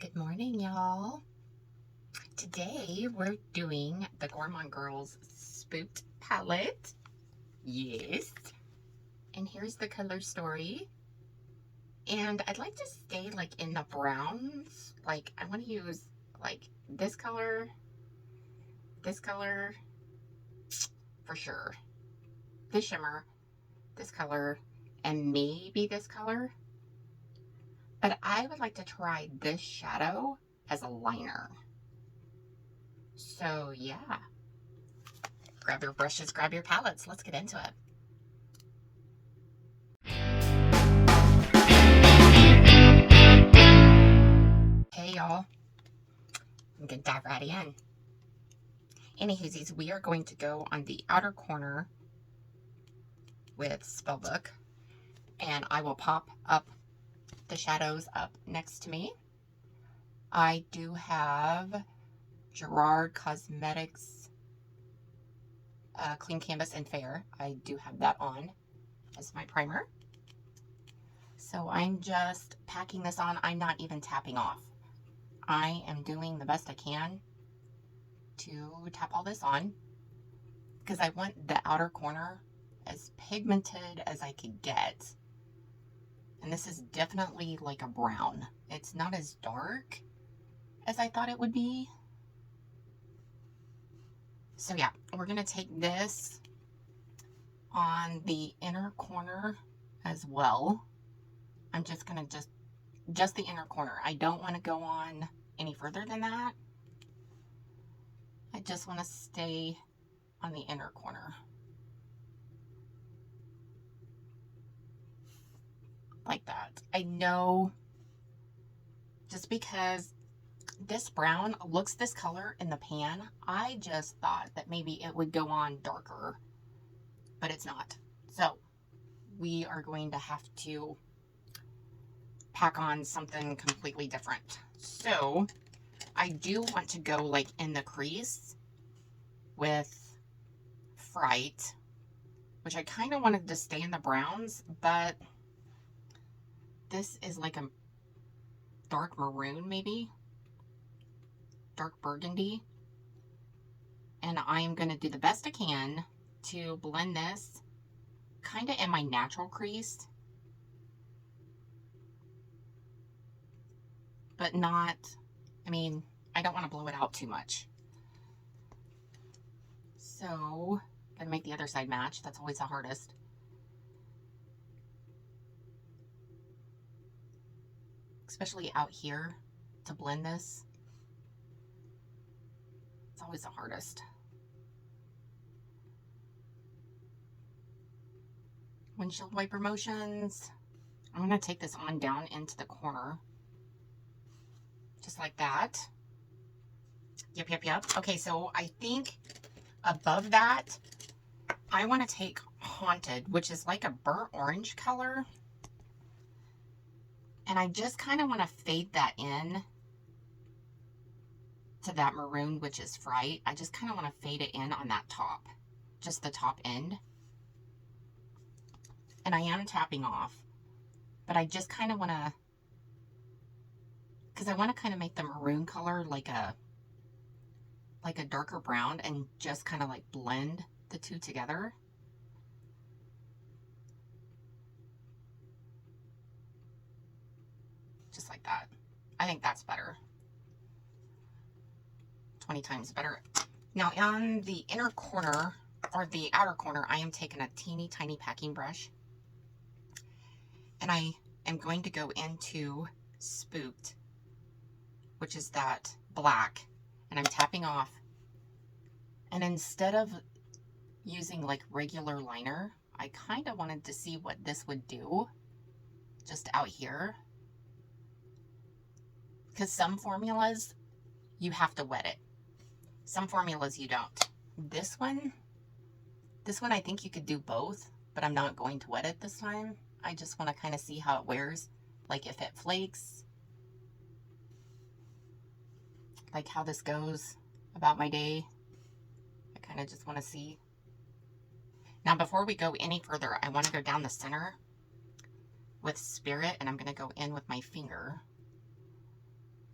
Good morning, y'all. Today we're doing the Gourmand Girls Spooked Palette. Yes. And here's the color story. And I'd like to stay like in the browns. Like I want to use like this color for sure, this shimmer, this color, and maybe this color. But I would like to try this shadow as a liner. So yeah, grab your brushes, grab your palettes. Let's get into it. Hey y'all, I'm gonna dive right in. Anywhoosies, we are going to go on the outer corner with Spellbook, and I will pop up the shadows up next to me. I do have Gerard Cosmetics Clean Canvas and Fair. I do have that on as my primer. So I'm just packing this on. I'm not even tapping off. I am doing the best I can to tap all this on because I want the outer corner as pigmented as I could get. And this is definitely like a brown. It's not as dark as I thought it would be. So yeah, we're gonna take this on the inner corner as well. I'm just gonna just the inner corner. I don't want to go on any further than that. I just want to stay on the inner corner. Like that. I know just because this brown looks this color in the pan, I just thought that maybe it would go on darker, but it's not. So we are going to have to pack on something completely different. So I do want to go like in the crease with Fright, which I kind of wanted to stay in the browns, but this is like a dark maroon, maybe dark burgundy, and I'm going to do the best I can to blend this kind of in my natural crease, but not, I mean, I don't want to blow it out too much. So gonna make the other side match. That's always the hardest. Especially out here to blend this. It's always the hardest. Windshield wiper motions. I'm gonna take this on down into the corner. Just like that. Yep. Okay, so I think above that, I want to take Haunted, which is like a burnt orange color. And I just kind of want to fade that in to that maroon, which is Fright. I just kind of want to fade it in on that top, just the top end. And I am tapping off, but I just kind of want to, because I want to kind of make the maroon color like a darker brown and just kind of like blend the two together. Just like that. I think that's better. 20 times better. Now on the inner corner or the outer corner, I am taking a teeny tiny packing brush and I am going to go into Spooked, which is that black, and I'm tapping off. And instead of using like regular liner, I kind of wanted to see what this would do just out here. Because some formulas, you have to wet it. Some formulas you don't. This one I think you could do both, but I'm not going to wet it this time. I just want to kind of see how it wears, like if it flakes, like how this goes about my day. I kind of just want to see. Now, before we go any further, I want to go down the center with Spirit, and I'm going to go in with my finger.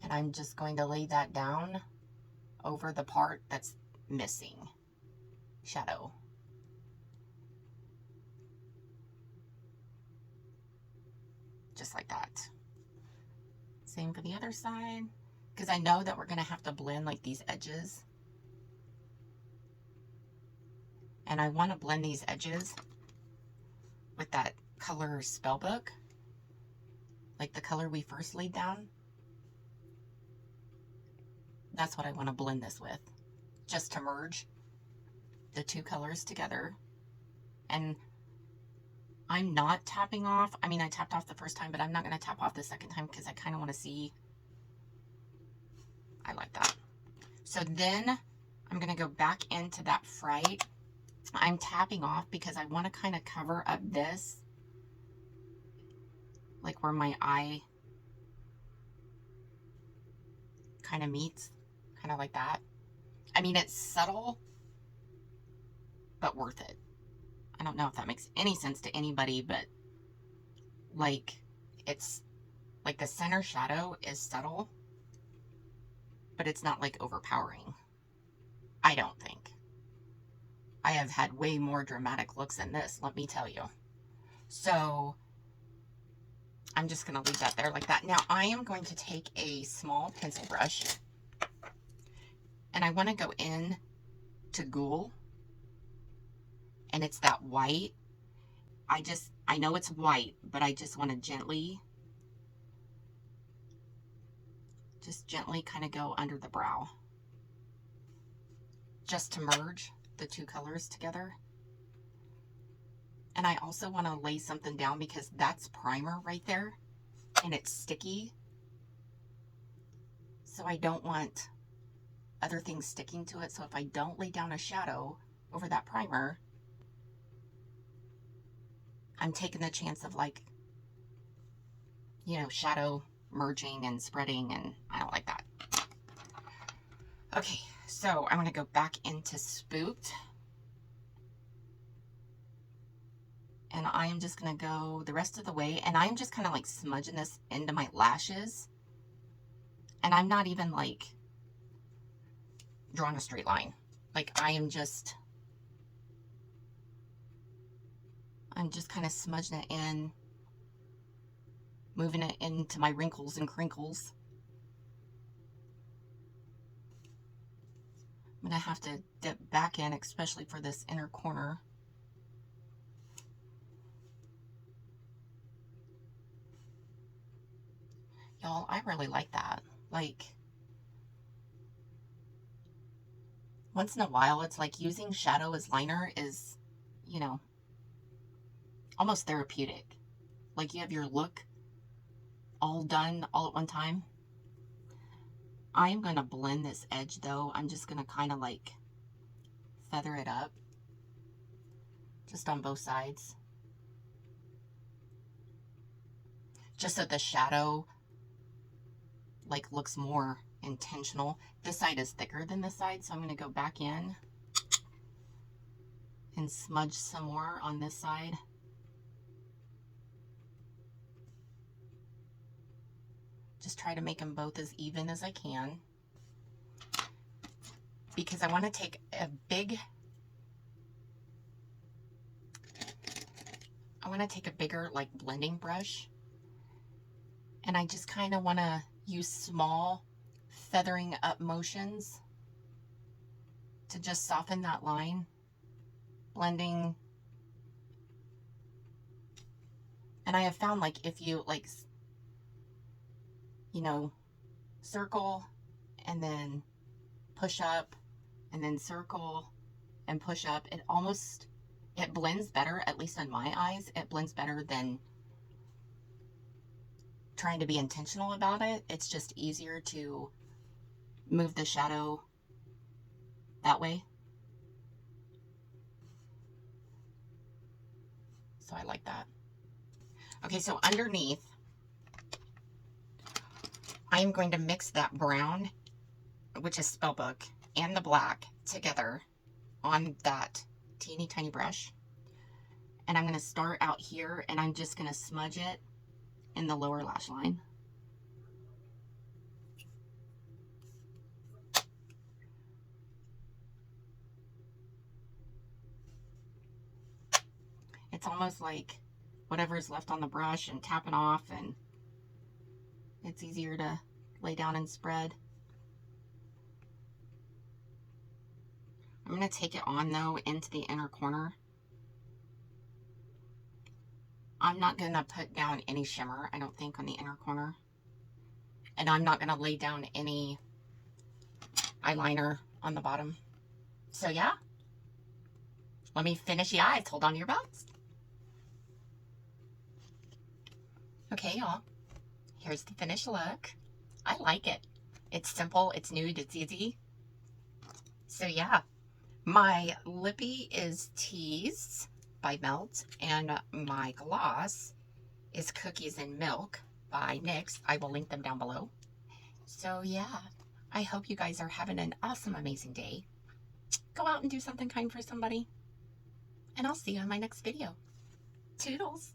And And I'm just going to lay that down over the part that's missing shadow. Just like that. Same for the other side, because I know that we're going to have to blend like these edges. And I want to blend these edges with that color Spellbook, like the color we first laid down. That's what I want to blend this with, just to merge the two colors together. And I'm not tapping off. I mean, I tapped off the first time, but I'm not going to tap off the second time because I kind of want to see. I like that. So then I'm going to go back into that Fright. I'm tapping off because I want to kind of cover up this, like where my eye kind of meets, kind of like that. I mean, it's subtle, but worth it. I don't know if that makes any sense to anybody, but like, it's like the center shadow is subtle, but it's not like overpowering. I don't think. I have had way more dramatic looks than this, let me tell you. So I'm just going to leave that there like that. Now I am going to take a small pencil brush and I want to go in to Ghoul. And it's that white. I know it's white, but I just want to gently kind of go under the brow, just to merge the two colors together. And I also want to lay something down because that's primer right there and it's sticky. So I don't want other things sticking to it. So if I don't lay down a shadow over that primer, I'm taking the chance of, like, you know, shadow merging and spreading, and I don't like that. Okay, so I'm going to go back into Spooked. And I am just going to go the rest of the way, and I'm just kind of like smudging this into my lashes. And I'm not even like drawing a straight line. Like, I'm just kind of smudging it in, moving it into my wrinkles and crinkles. I'm going to have to dip back in, especially for this inner corner. Y'all, I really like that. Like, once in a while, it's like using shadow as liner is, you know, almost therapeutic. Like, you have your look all done all at one time. I am going to blend this edge though. I'm just going to kind of like feather it up just on both sides, just so the shadow like looks more intentional. This side is thicker than this side, so I'm going to go back in and smudge some more on this side. Just try to make them both as even as I can, because I want to take a bigger like blending brush, and I just kind of want to use small feathering up motions to just soften that line, blending. And I have found, like, if you like, you know, circle and then push up and then circle and push up, it blends better, at least on my eyes. It blends better than trying to be intentional about it. It's just easier to move the shadow that way. So I like that. Okay, so underneath, I'm going to mix that brown, which is Spellbook, and the black together on that teeny tiny brush. And I'm going to start out here, and I'm just going to smudge it in the lower lash line. almost like whatever's left on the brush and tapping off, and it's easier to lay down and spread. I'm going to take it on though into the inner corner. I'm not going to put down any shimmer, I don't think, on the inner corner. And I'm not going to lay down any eyeliner on the bottom. So yeah, let me finish the eyes. Hold on to your butts. Okay, y'all. Here's the finished look. I like it. It's simple, it's nude, it's easy. So yeah, my lippy is Tease by Melt, and my gloss is Cookies and Milk by NYX. I will link them down below. So yeah, I hope you guys are having an awesome, amazing day. Go out and do something kind for somebody. And I'll see you in my next video. Toodles!